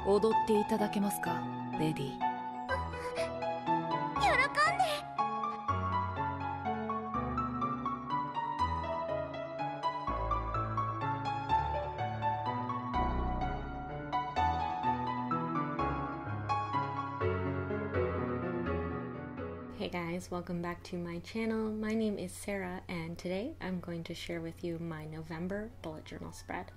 踊っていただけますか、レディー。喜んで。Hey guys, welcome back to my channel. My name is Sarah, and today I'm going to share with you my November bullet journal spread.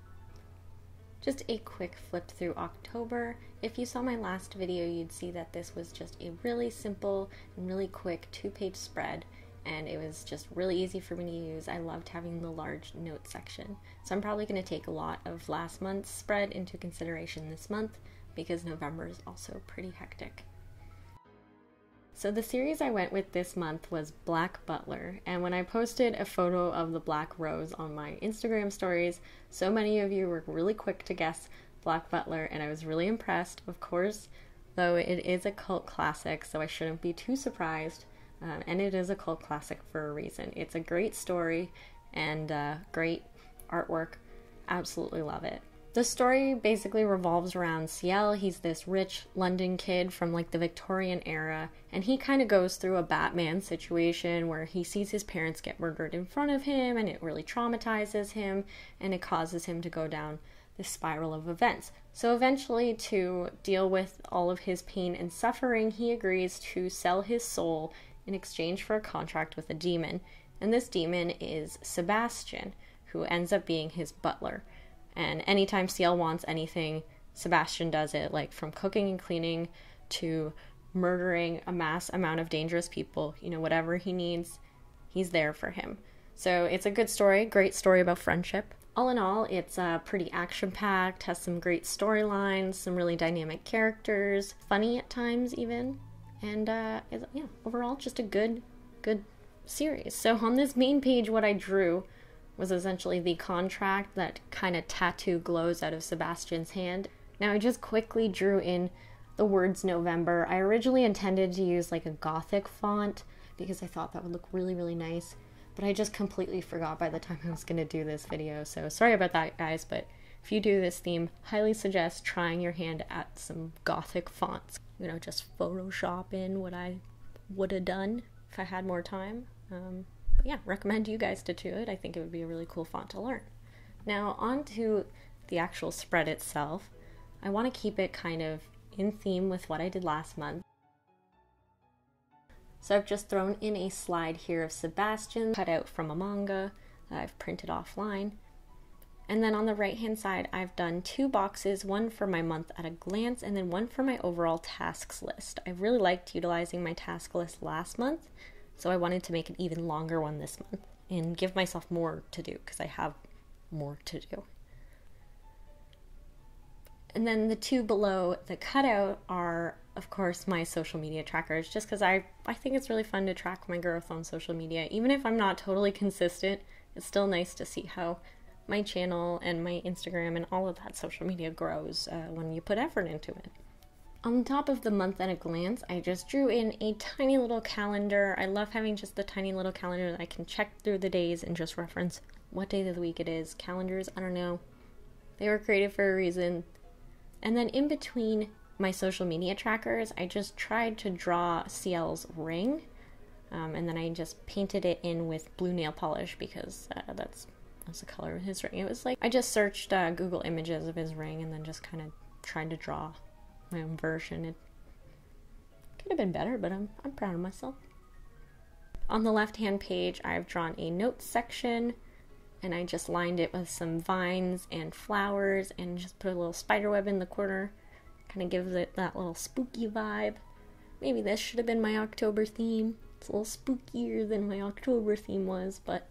Just a quick flip through October. If you saw my last video, you'd see that this was just a really simple and really quick 2-page spread, and it was just really easy for me to use. I loved having the large note section. So I'm probably going to take a lot of last month's spread into consideration this month, because November is also pretty hectic. So the series I went with this month was Black Butler, and when I posted a photo of the black rose on my Instagram stories, so many of you were really quick to guess Black Butler, and I was really impressed, of course, though it is a cult classic, so I shouldn't be too surprised, and it is a cult classic for a reason. It's a great story and great artwork. Absolutely love it. The story basically revolves around Ceil. He's this rich London kid from like the Victorian era, and he kind of goes through a Batman situation where he sees his parents get murdered in front of him, and it really traumatizes him, and it causes him to go down this spiral of events. So eventually, to deal with all of his pain and suffering, he agrees to sell his soul in exchange for a contract with a demon, and this demon is Sebastian, who ends up being his butler. And anytime Ceil wants anything, Sebastian does it, like from cooking and cleaning to murdering a mass amount of dangerous people. You know, whatever he needs, he's there for him. So it's a good story, great story about friendship. All in all, it's pretty action-packed, has some great storylines, some really dynamic characters, funny at times even, and yeah, overall just a good series. So on this main page, what I drew was essentially the contract that kind of tattoo glows out of Sebastian's hand. Now I just quickly drew in the words November. I originally intended to use like a gothic font because I thought that would look really, really nice, but I just completely forgot by the time I was going to do this video, so sorry about that, guys. But if you do this theme, highly suggest trying your hand at some gothic fonts. You know, just Photoshop in what I would have done if I had more time. Yeah, recommend you guys to do it. I think it would be a really cool font to learn. Now, on to the actual spread itself. I want to keep it kind of in theme with what I did last month. So I've just thrown in a slide here of Sebastian, cut out from a manga that I've printed offline. And then on the right-hand side, I've done 2 boxes, one for my month at a glance, and then one for my overall tasks list. I really liked utilizing my task list last month, so I wanted to make an even longer one this month and give myself more to do because I have more to do. And then the 2 below the cutout are, of course, my social media trackers, just because I think it's really fun to track my growth on social media. Even if I'm not totally consistent, it's still nice to see how my channel and my Instagram and all of that social media grows when you put effort into it. On top of the month at a glance, I just drew in a tiny little calendar. I love having just the tiny little calendar that I can check through the days and just reference what day of the week it is. Calendars, I don't know. They were created for a reason. And then in between my social media trackers, I just tried to draw Ceil's ring. And then I just painted it in with blue nail polish because that's the color of his ring. It was like, I just searched Google images of his ring and then just kind of tried to draw my own version. It could have been better, but I'm proud of myself. On the left-hand page, I've drawn a notes section, and I just lined it with some vines and flowers, and just put a little spider web in the corner. Kind of gives it that little spooky vibe. Maybe this should have been my October theme. It's a little spookier than my October theme was, but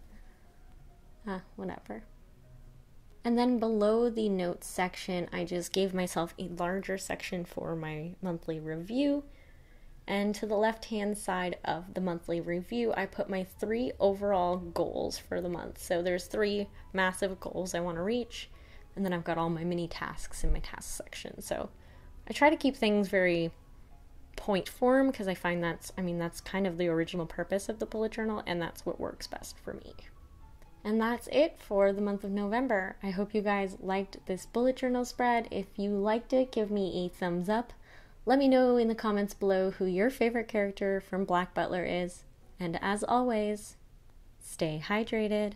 whatever. And then below the notes section, I just gave myself a larger section for my monthly review. And to the left-hand side of the monthly review, I put my 3 overall goals for the month. So there's 3 massive goals I want to reach, and then I've got all my mini tasks in my task section. So I try to keep things very point form because I find that's kind of the original purpose of the bullet journal, and that's what works best for me. And that's it for the month of November. I hope you guys liked this bullet journal spread. If you liked it, give me a thumbs up. Let me know in the comments below who your favorite character from Black Butler is. And as always, stay hydrated.